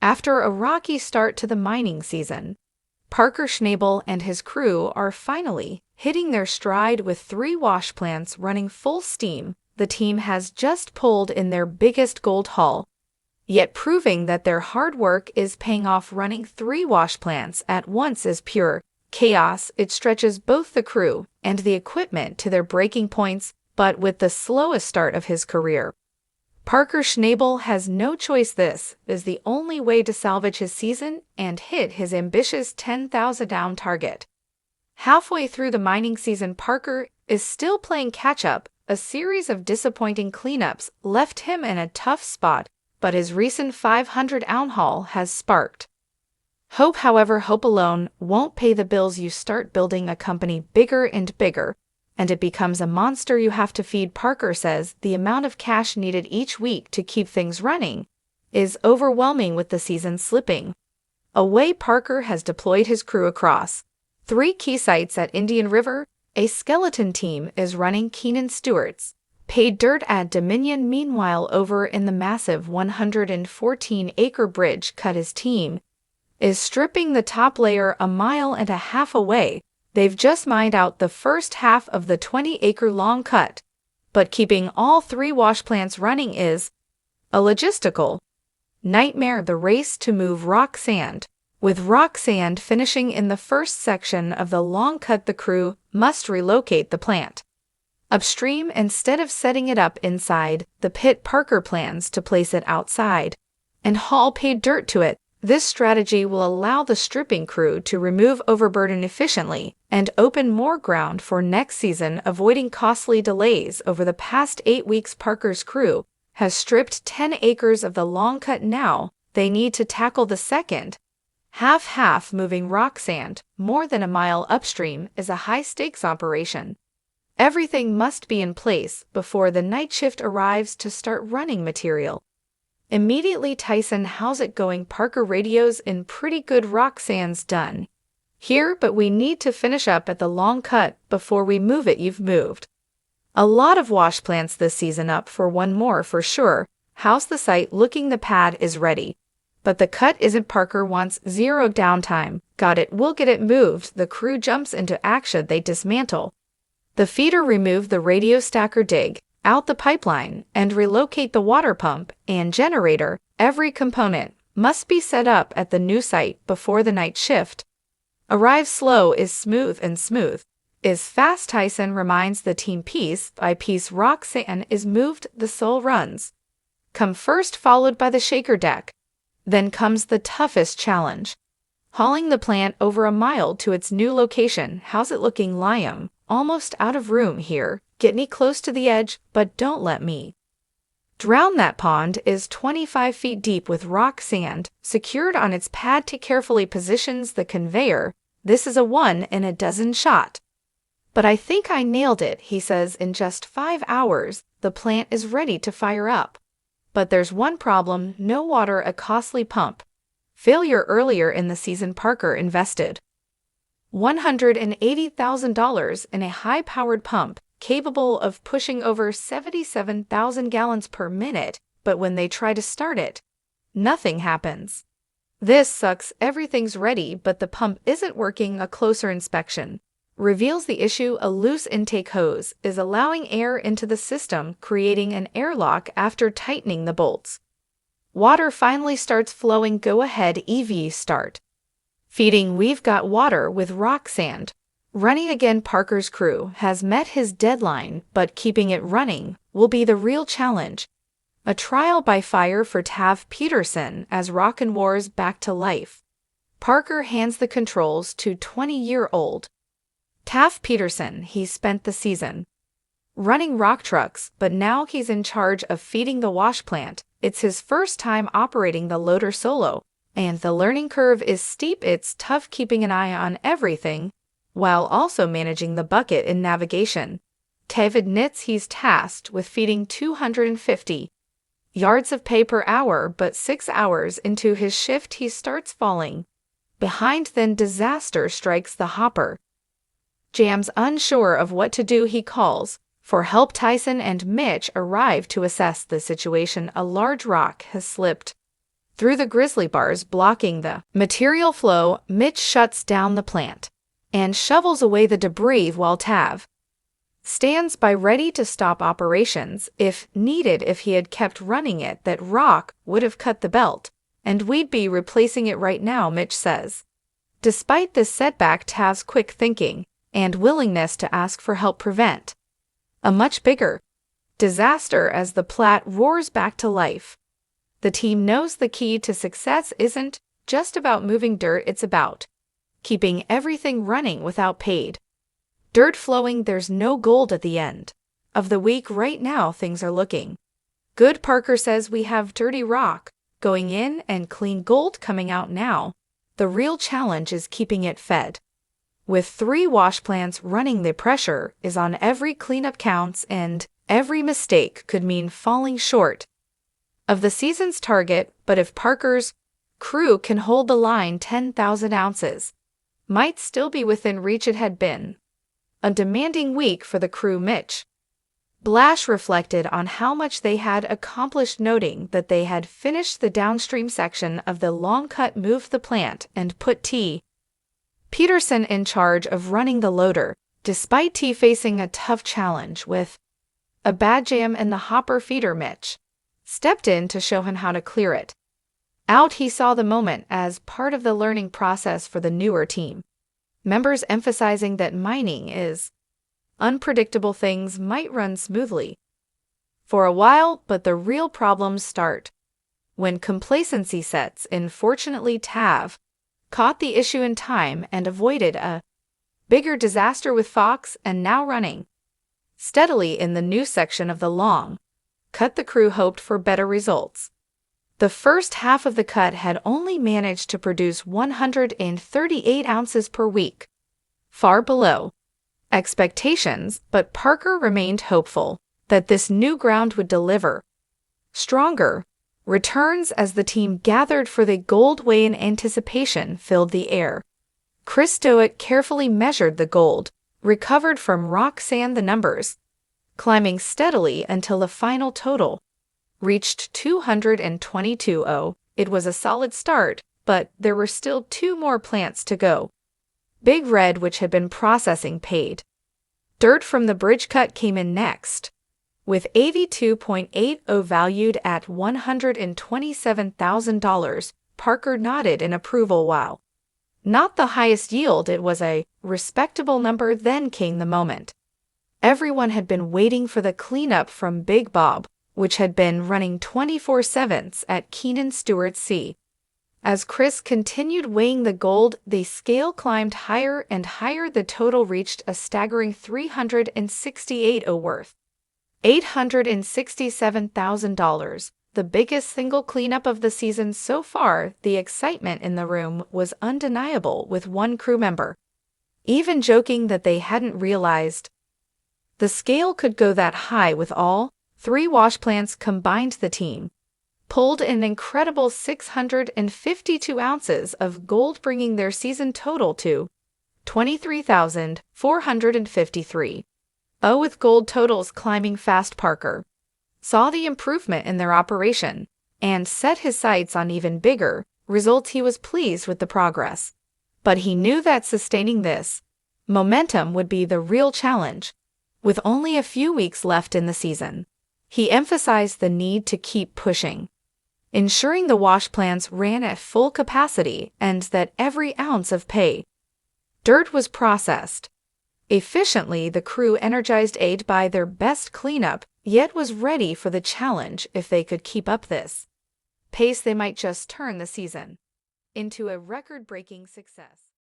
After a rocky start to the mining season, Parker Schnabel and his crew are finally hitting their stride with 3 wash plants running full steam. The team has just pulled in their biggest gold haul, yet proving that their hard work is paying off. Running 3 wash plants at once is pure chaos. It stretches both the crew and the equipment to their breaking points, but with the slowest start of his career, Parker Schnabel has no choice. This is the only way to salvage his season and hit his ambitious 10,000 down target. Halfway through the mining season, Parker is still playing catch-up. A series of disappointing cleanups left him in a tough spot, but his recent 500-ounce haul has sparked hope. However, hope alone won't pay the bills. You start building a company bigger and bigger, and it becomes a monster you have to feed. Parker says the amount of cash needed each week to keep things running is overwhelming. With the season slipping away, Parker has deployed his crew across 3 key sites at Indian River. A skeleton team is running Keenan Stewart's paid dirt at Dominion. Meanwhile, over in the massive 114-acre bridge cut, his team is stripping the top layer a mile and a half away. They've just mined out the first half of the 20-acre long cut, but keeping all 3 wash plants running is a logistical nightmare. The race to move rock sand, with rock sand finishing in the first section of the long cut, the crew must relocate the plant upstream instead of setting it up inside the pit. Parker plans to place it outside and haul paid dirt to it. This strategy will allow the stripping crew to remove overburden efficiently and open more ground for next season, avoiding costly delays. Over the past 8 weeks, Parker's crew has stripped 10 acres of the long cut. Now they need to tackle the second half. Moving rock sand more than a mile upstream is a high-stakes operation. Everything must be in place before the night shift arrives to start running material immediately. Tyson, how's it going? Parker radios in. Pretty good. Rock sand's done here, but we need to finish up at the long cut before we move it. You've moved a lot of wash plants this season, up for one more for sure. How's the site looking? The pad is ready, but the cut isn't. Parker wants 0 downtime. Got it. We'll get it moved. The crew jumps into action. They dismantle the feeder, remove the radio stacker, dig out the pipeline, and relocate the water pump and generator. Every component must be set up at the new site before the night shift arrives. Slow is smooth and smooth is fast. Tyson reminds the team piece by piece. Rock sand is moved. The soul runs come first, followed by the shaker deck. Then comes the toughest challenge, hauling the plant over a mile to its new location. How's it looking? Liam, almost out of room here. Get me close to the edge, but don't let me drown. That pond is 25 feet deep with rock sand secured on its pad. T carefully positions the conveyor. This is a 1 in a dozen shot, but I think I nailed it, he says. In just 5 hours, the plant is ready to fire up. But there's one problem: no water. A costly pump failure earlier in the season. Parker invested $180,000 in a high-powered pump capable of pushing over 77,000 gallons per minute, but when they try to start it, nothing happens. This sucks. Everything's ready, but the pump isn't working. A closer inspection reveals the issue: a loose intake hose is allowing air into the system, creating an airlock. After tightening the bolts, water finally starts flowing. Go ahead, EV, start feeding. We've got water with rock sand running again. Parker's crew has met his deadline, but keeping it running will be the real challenge. A trial by fire for Tav Peterson as rock and wars back to life. Parker hands the controls to 20-year-old Tav Peterson. He spent the season running rock trucks, but now he's in charge of feeding the wash plant. It's his first time operating the loader solo, and the learning curve is steep. It's tough keeping an eye on everything while also managing the bucket in navigation. Tav admits he's tasked with feeding 250 yards of pay per hour, but 6 hours into his shift he starts falling behind. Then disaster strikes. The hopper jams. Unsure of what to do, he calls for help. Tyson and Mitch arrive to assess the situation. A large rock has slipped Through the grizzly bars blocking the material flow, Mitch shuts down the plant and shovels away the debris while Tav stands by ready to stop operations if needed. If he had kept running it, that rock would have cut the belt, and we'd be replacing it right now, Mitch says. Despite this setback, Tav's quick thinking and willingness to ask for help prevent a much bigger disaster as the plat roars back to life. The team knows the key to success isn't just about moving dirt, it's about keeping everything running without paid dirt flowing. There's no gold at the end of the week. Right now, things are looking good. Parker says we have dirty rock going in and clean gold coming out now. The real challenge is keeping it fed. With 3 wash plants running, the pressure is on. Every cleanup counts, and every mistake could mean falling short of the season's target. But if Parker's crew can hold the line, 10,000 ounces might still be within reach. It had been a demanding week for the crew. Mitch Blash reflected on how much they had accomplished, noting that they had finished the downstream section of the long cut, moved the plant, and put T. Peterson in charge of running the loader. Despite T facing a tough challenge with a bad jam in the hopper feeder, Mitch stepped in to show him how to clear it out. He saw the moment as part of the learning process for the newer team members, emphasizing that mining is unpredictable. Things might run smoothly for a while, but the real problems start when complacency sets in. Fortunately, Tav caught the issue in time and avoided a bigger disaster with Fox, and now running steadily in the new section of the long cut, the crew hoped for better results. The first half of the cut had only managed to produce 138 ounces per week, far below expectations, but Parker remained hopeful that this new ground would deliver stronger returns as the team gathered for the gold weigh-in. Anticipation filled the air. Chris Stoic carefully measured the gold recovered from rock sand, the numbers climbing steadily until the final total reached 222.0. It was a solid start, but there were still 2 more plants to go. Big Red, which had been processing paid dirt from the bridge cut, came in next, with 82.80 valued at $127,000. Parker nodded in approval. While not the highest yield, it was a respectable number. Then came the moment everyone had been waiting for, the cleanup from Big Bob, which had been running 24/7 at Keenan Stewart's C. As Chris continued weighing the gold, the scale climbed higher and higher. The total reached a staggering 368.0, worth $867,000, the biggest single cleanup of the season so far. The excitement in the room was undeniable, with one crew member even joking that they hadn't realized the scale could go that high. With all 3 wash plants combined, the team pulled an incredible 652 ounces of gold, bringing their season total to 23,453. With gold totals climbing fast, Parker saw the improvement in their operation and set his sights on even bigger results. He was pleased with the progress, but he knew that sustaining this momentum would be the real challenge. With only a few weeks left in the season, he emphasized the need to keep pushing, ensuring the wash plants ran at full capacity and that every ounce of pay dirt was processed efficiently. The crew, energized, aided by their best cleanup, yet was ready for the challenge. If they could keep up this pace, they might just turn the season into a record-breaking success.